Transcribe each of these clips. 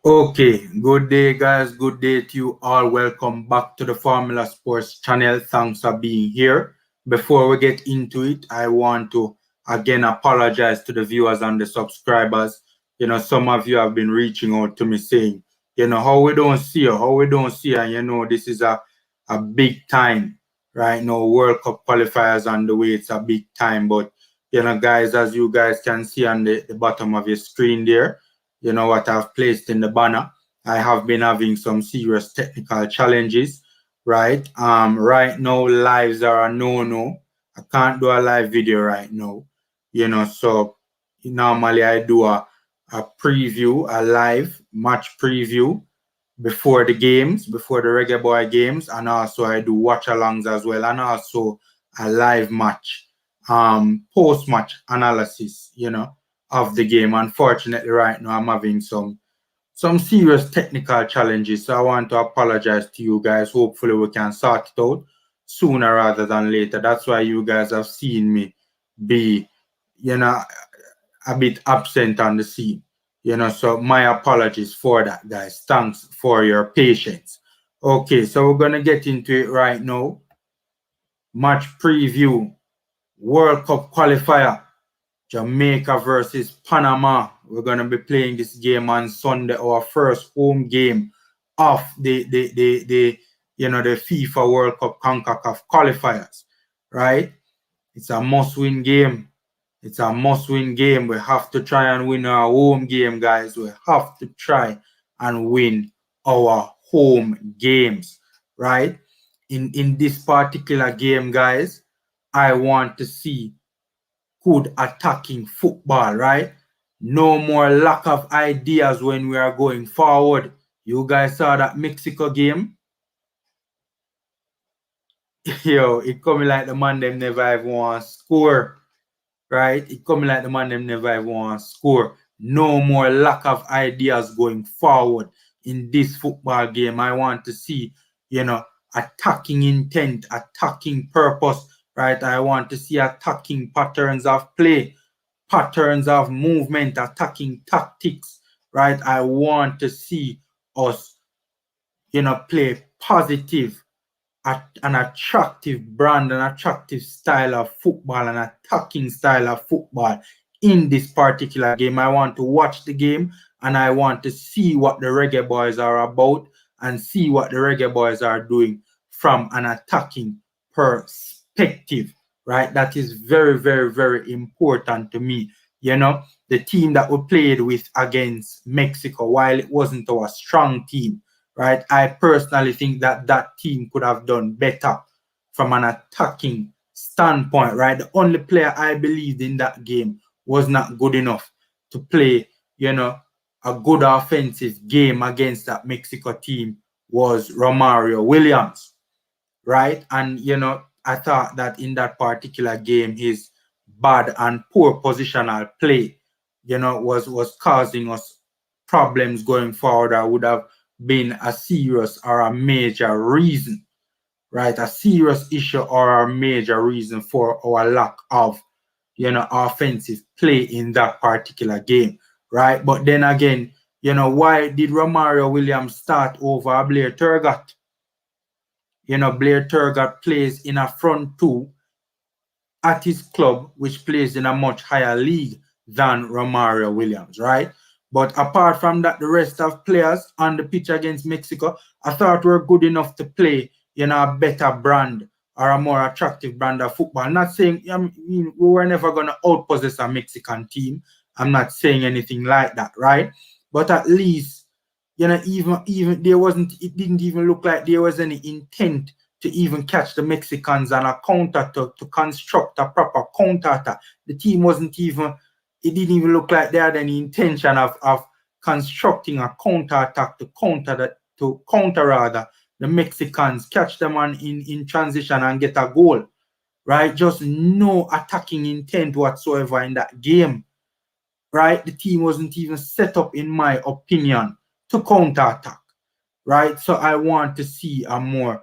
Okay, good day, guys. Good day to you all. Welcome back to the Formula Sports channel. Thanks for being here. Before we get into it, I want to again apologize to the viewers and the subscribers. Some of you have been reaching out to me saying, how we don't see you, and this is a big time right now. World Cup qualifiers on the way. It's a big time, but guys, as you guys can see on the bottom of your screen there, what I've placed in the banner. I have been having some serious technical challenges, right? Right now, lives are a no-no. I can't do a live video right now, so normally I do a preview, a live match preview before the games, before the Reggae Boy games, and also I do watch-alongs as well, and also a live match, post-match analysis, of the game. Unfortunately, right now I'm having some serious technical challenges, so I want to apologize to you guys. Hopefully, we can sort it out sooner rather than later. That's why you guys have seen me be, a bit absent on the scene. So my apologies for that, guys. Thanks for your patience. Okay, so we're gonna get into it right now. Match preview, World Cup qualifier. Jamaica versus Panama. We're going to be playing this game on Sunday, our first home game of the FIFA World Cup CONCACAF qualifiers, right? It's a must-win game. It's a must-win game. We have to try and win our home game, guys. We have to try and win our home games, right? In this particular game, guys, I want to see good attacking football, right? No more lack of ideas when we are going forward. You guys saw that Mexico game? Yo, it coming like the man them never even want to score, right? It coming like the man them never even want to score. No more lack of ideas going forward in this football game. I want to see, attacking intent, attacking purpose, right? I want to see attacking patterns of play, patterns of movement, attacking tactics, right? I want to see us, play positive, an attractive brand, an attractive style of football, an attacking style of football in this particular game. I want to watch the game and I want to see what the Reggae Boys are about and see what the Reggae Boys are doing from an attacking perspective, right? That is very, very, very important to me. The team that we played with against Mexico, while it wasn't our strong team, right? I personally think that that team could have done better from an attacking standpoint, right? The only player I believed in that game was not good enough to play, a good offensive game against that Mexico team was Romario Williams, right? And, I thought that in that particular game, his bad and poor positional play, was causing us problems going forward. I would have been a serious or a major reason, right? A serious issue or a major reason for our lack of, offensive play in that particular game, right? But then again, why did Romario Williams start over Blair Turgott? Blair Turgott plays in a front two at his club, which plays in a much higher league than Romario Williams, right? But apart from that, the rest of players on the pitch against Mexico, I thought were good enough to play, a better brand or a more attractive brand of football. I'm not saying we were never going to outpossess a Mexican team. I'm not saying anything like that, right? But at least, even there wasn't, it didn't even look like there was any intent to even catch the Mexicans on a counter to construct a proper counter attack. The team wasn't even, it didn't even look like they had any intention of constructing a counter attack to counter the Mexicans, catch them in transition and get a goal, right? Just no attacking intent whatsoever in that game, right? The team wasn't even set up, in my opinion, to counter attack, right? So I want to see a more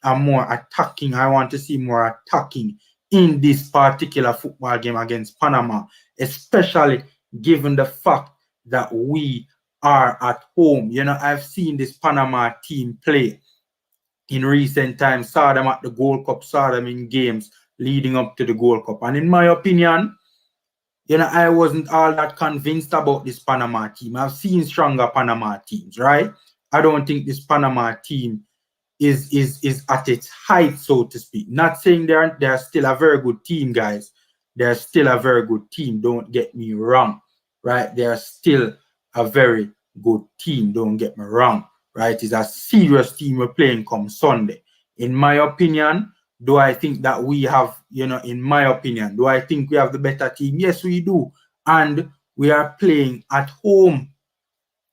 attacking. I want to see more attacking in this particular football game against Panama, especially given the fact that we are at home. You know, I've seen this Panama team play in recent times, saw them at the Gold Cup, saw them in games leading up to the Gold Cup. And in my opinion, you know, I wasn't all that convinced about this Panama team. I've seen stronger Panama teams, right? I don't think this Panama team is at its height, so to speak. Not saying they're still a very good team, guys. They're still a very good team. Don't get me wrong, right? They're still a very good team. Don't get me wrong, right? It's a serious team we're playing come Sunday. In my opinion, do I think that we have, you know, in my opinion, do I think we have the better team? Yes, we do. And we are playing at home.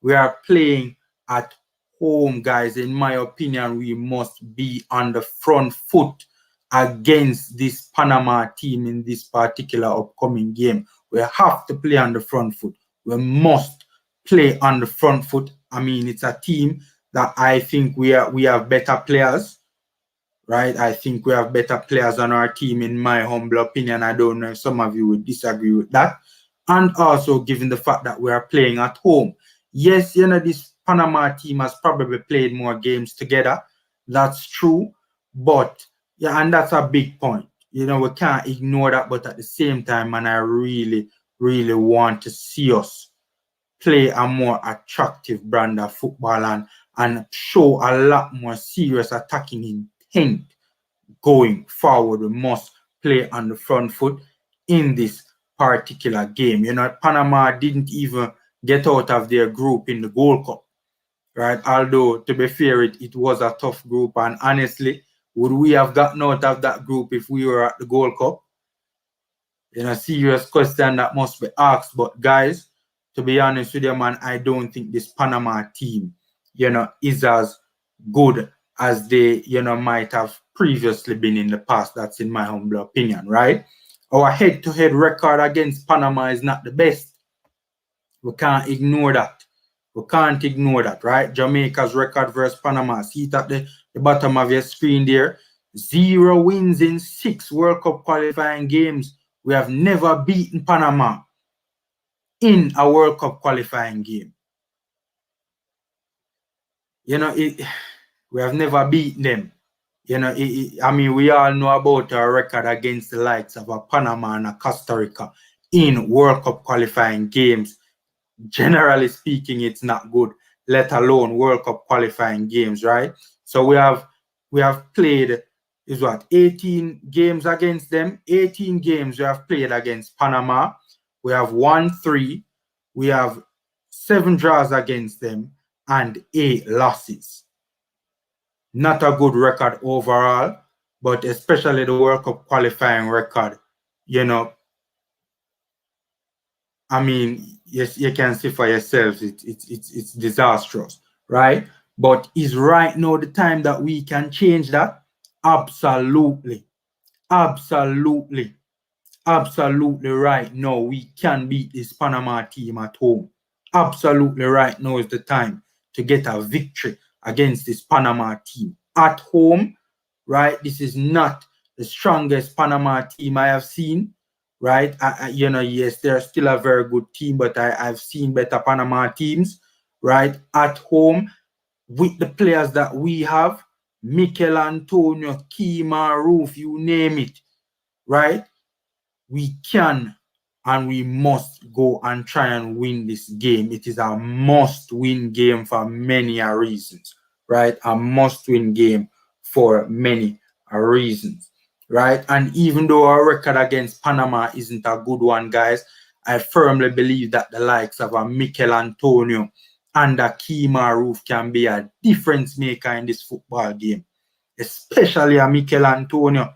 We are playing at home, guys. In my opinion, we must be on the front foot against this Panama team in this particular upcoming game. We have to play on the front foot. We must play on the front foot. I mean, it's a team that I think we have better players, right? I think we have better players on our team, in my humble opinion. I don't know if some of you would disagree with that. And also, given the fact that we are playing at home. Yes, you know, this Panama team has probably played more games together. That's true. But, yeah, and that's a big point. You know, we can't ignore that. But at the same time, and I really, really want to see us play a more attractive brand of football and show a lot more serious attacking intent going forward. We must play on the front foot in this particular game. You know, Panama didn't even get out of their group in the Gold Cup, right? Although, to be fair, it was a tough group. And honestly, would we have gotten out of that group if we were at the Gold Cup? You know, serious question that must be asked. But guys, to be honest with you, man, I don't think this Panama team, you know, is as good as they, you know, might have previously been in the past. That's in my humble opinion, right? Our head-to-head record against Panama is not the best. We can't ignore that. We can't ignore that, right? Jamaica's record versus Panama. See it at the bottom of your screen there. 0 wins in 6 World Cup qualifying games. We have never beaten Panama in a World Cup qualifying game. You know, we have never beaten them. You know, I mean, we all know about our record against the likes of a Panama and a Costa Rica in World Cup qualifying games. Generally speaking, it's not good, let alone World Cup qualifying games, right? So we have played, 18 games against them. 18 games we have played against Panama. We have won 3. We have 7 draws against them and 8 losses. Not a good record overall, but especially the World Cup qualifying record, you know, I mean, yes, you can see for yourselves, it's disastrous, right? But is right now the time that we can change that? Absolutely. Absolutely. Absolutely right now, we can beat this Panama team at home. Absolutely right now is the time to get a victory against this Panama team at home, right? This is not the strongest Panama team I have seen, right? You know, yes, they're still a very good team, but I've seen better Panama teams, right? At home, with the players that we have, Mikel Antonio, Kima, Roof, you name it, right? We can and we must go and try and win this game. It is a must-win game for many reasons, right? A must-win game for many reasons, right? And even though our record against Panama isn't a good one, guys, I firmly believe that the likes of a Mikel Antonio and a Kima Roof can be a difference maker in this football game, especially a Mikel Antonio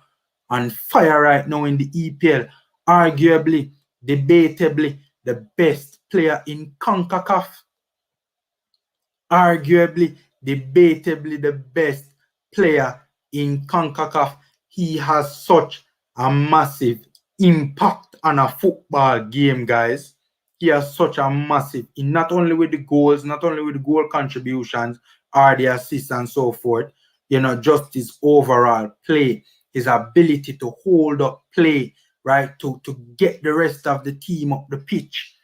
on fire right now in the EPL. Arguably, debatably, the best player in CONCACAF. Arguably, debatably, the best player in CONCACAF. He has such a massive impact on a football game, guys. He has such a massive, not only with the goals, not only with the goal contributions or the assists and so forth, you know, just his overall play, his ability to hold up play, right, to get the rest of the team up the pitch,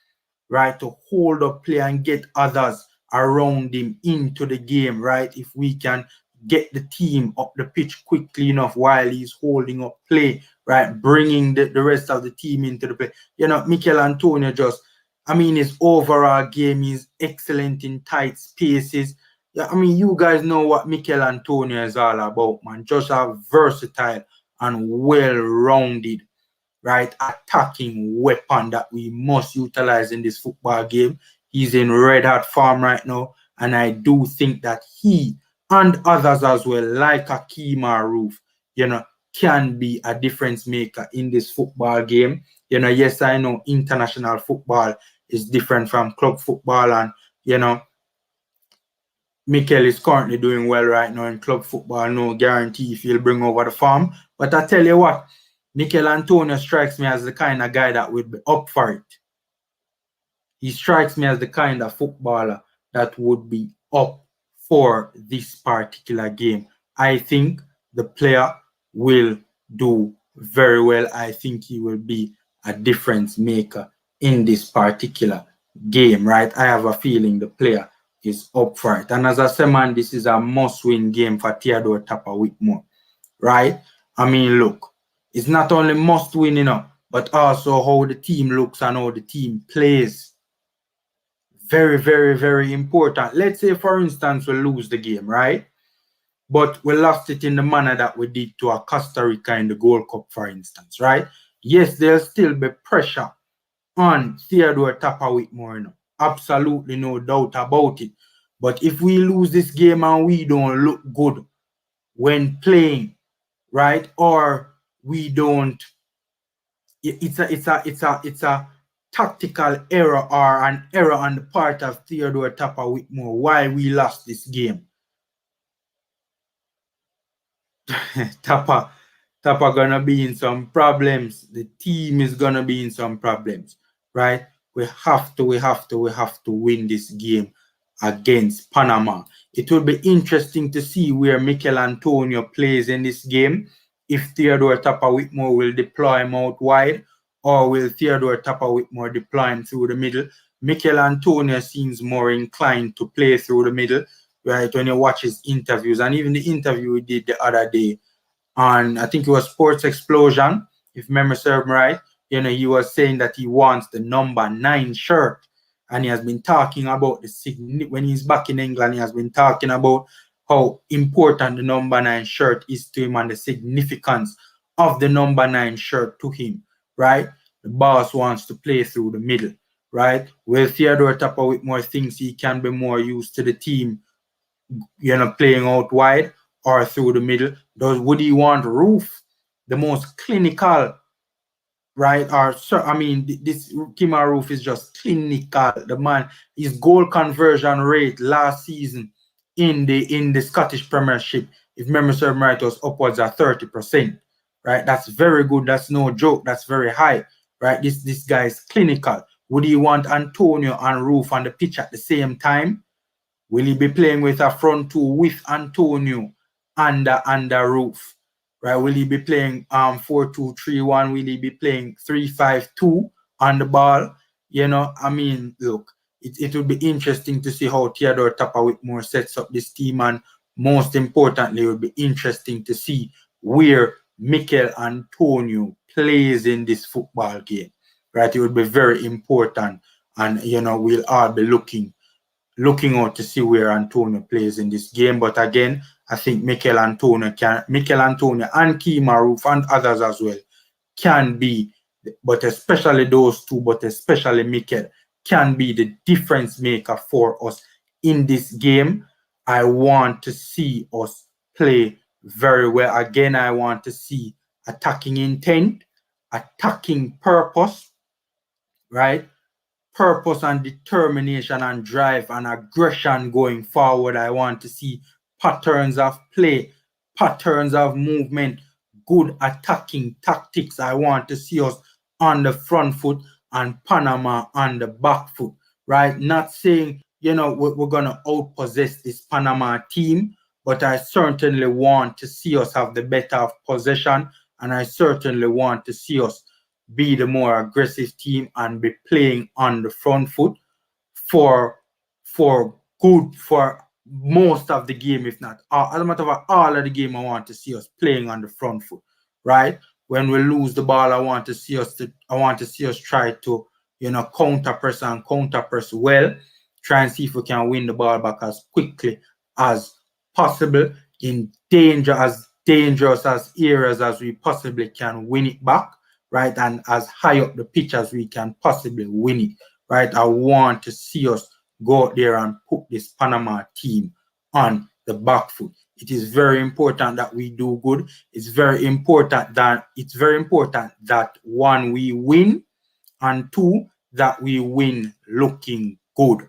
right, to hold up play and get others around him into the game, right? If we can get the team up the pitch quickly enough while he's holding up play, right, bringing the rest of the team into the play. You know, Mikel Antonio just, I mean, his overall game is excellent in tight spaces. Yeah, I mean, you guys know what Mikel Antonio is all about, man. Just a versatile and well-rounded, right, attacking weapon that we must utilize in this football game. He's in red hot form right now, and I do think that he and others as well, like Akima Roof, you know, can be a difference maker in this football game. You know, yes, I know international football is different from club football, and you know, Mikel is currently doing well right now in club football. No guarantee if he'll bring over the form. But I tell you what, Mikel Antonio strikes me as the kind of guy that would be up for it. He strikes me as the kind of footballer that would be up for this particular game. I think the player will do very well. I think he will be a difference maker in this particular game, right? I have a feeling the player is up for it. And as I said, man, this is a must-win game for Theodore Tapper Whitmore, right? I mean, look, it's not only must-win, you know, but also how the team looks and how the team plays. Very, very, very important. Let's say, for instance, we lose the game, right? But we lost it in the manner that we did to a Costa Rica in the Gold Cup, for instance, right? Yes, there'll still be pressure on Theodore Tapper Whitmore, you know? Absolutely no doubt about it. But if we lose this game and we don't look good when playing, right? Or we don't, it's a tactical error or an error on the part of Theodore Tapper Whitmore why we lost this game. Tapper gonna be in some problems. The team is gonna be in some problems, right? We have to win this game against Panama. It will be interesting to see where Mikel Antonio plays in this game. If Theodore Tapper Whitmore will deploy him out wide, or will Theodore Tapper Whitmore deploy him through the middle. Mikel Antonio seems more inclined to play through the middle, right? When you watch his interviews, and even the interview we did the other day on, I think it was Sports Explosion, if memory serves me right, you know, he was saying that he wants the number 9 shirt. And he has been talking about when he's back in England, he has been talking about how important the number 9 shirt is to him and the significance of the number 9 shirt to him, right? The boss wants to play through the middle, right? Well, Theodore Tapper Whitmore thinks he can be more used to the team, you know, playing out wide or through the middle. Would he want Roof, the most clinical, right? Or I mean, this Kima Roof is just clinical. The man, his goal conversion rate last season in the Scottish Premiership, if memory serves me right, was upwards of 30%. Right? That's very good. That's no joke. That's very high. Right? This guy is clinical. Would he want Antonio and Roof on the pitch at the same time? Will he be playing with a front two with Antonio under Roof? Right? Will he be playing 4-2-3-1? Will he be playing 3-5-2 on the ball? You know, I mean, look, it would be interesting to see how Theodore Tapper Whitmore sets up this team, and most importantly, it would be interesting to see where Mikel Antonio plays in this football game. Right? It would be very important, and you know, we'll all be looking out to see where Antonio plays in this game. But again, I think Mikel Antonio and Kima Roof and others as well can be, but especially those two, but especially Mikel, can be the difference maker for us in this game. I want to see us play very well. Again, I want to see attacking intent, attacking purpose, right? Purpose and determination and drive and aggression going forward. I want to see patterns of play, patterns of movement, good attacking tactics. I want to see us on the front foot and Panama on the back foot, right? Not saying, you know, we're going to outpossess this Panama team, but I certainly want to see us have the better of possession, and I certainly want to see us be the more aggressive team and be playing on the front foot for most of the game, if not all. As a matter of fact, all of the game, I want to see us playing on the front foot, right? When we lose the ball, I want to see us try to, counter press well, try and see if we can win the ball back as quickly as possible in dangerous as areas as we possibly can win it back, right? And as high up the pitch as we can possibly win it, right? I want to see us go out there and put this Panama team on the back foot. It is very important that we do good. It's very important that one, we win, and two, that we win looking good.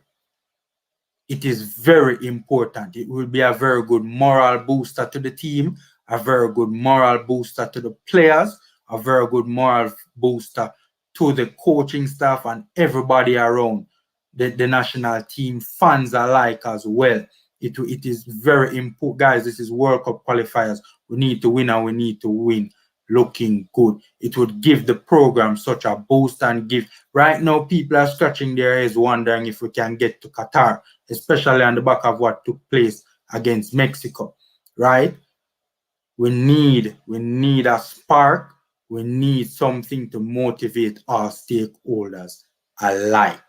It is very important. It will be a very good moral booster to the team, a very good moral booster to the players, a very good moral booster to the coaching staff and everybody around the national team, fans alike as well. It is very important, guys. This is World Cup qualifiers. We need to win, and we need to win looking good. It would give the program such a boost and give. Right now, people are scratching their heads wondering if we can get to Qatar, especially on the back of what took place against Mexico, right? We need a spark. We need something to motivate our stakeholders alike,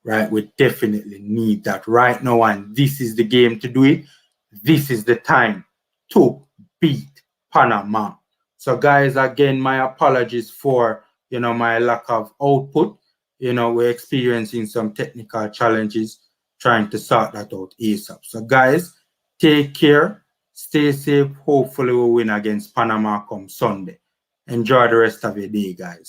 right? We definitely need that right now, and this is the game to do it. This is the time to beat Panama. So, guys, again, my apologies for, my lack of output. We're experiencing some technical challenges, trying to sort that out ASAP. So, guys, take care. Stay safe. Hopefully, we'll win against Panama come Sunday. Enjoy the rest of your day, guys.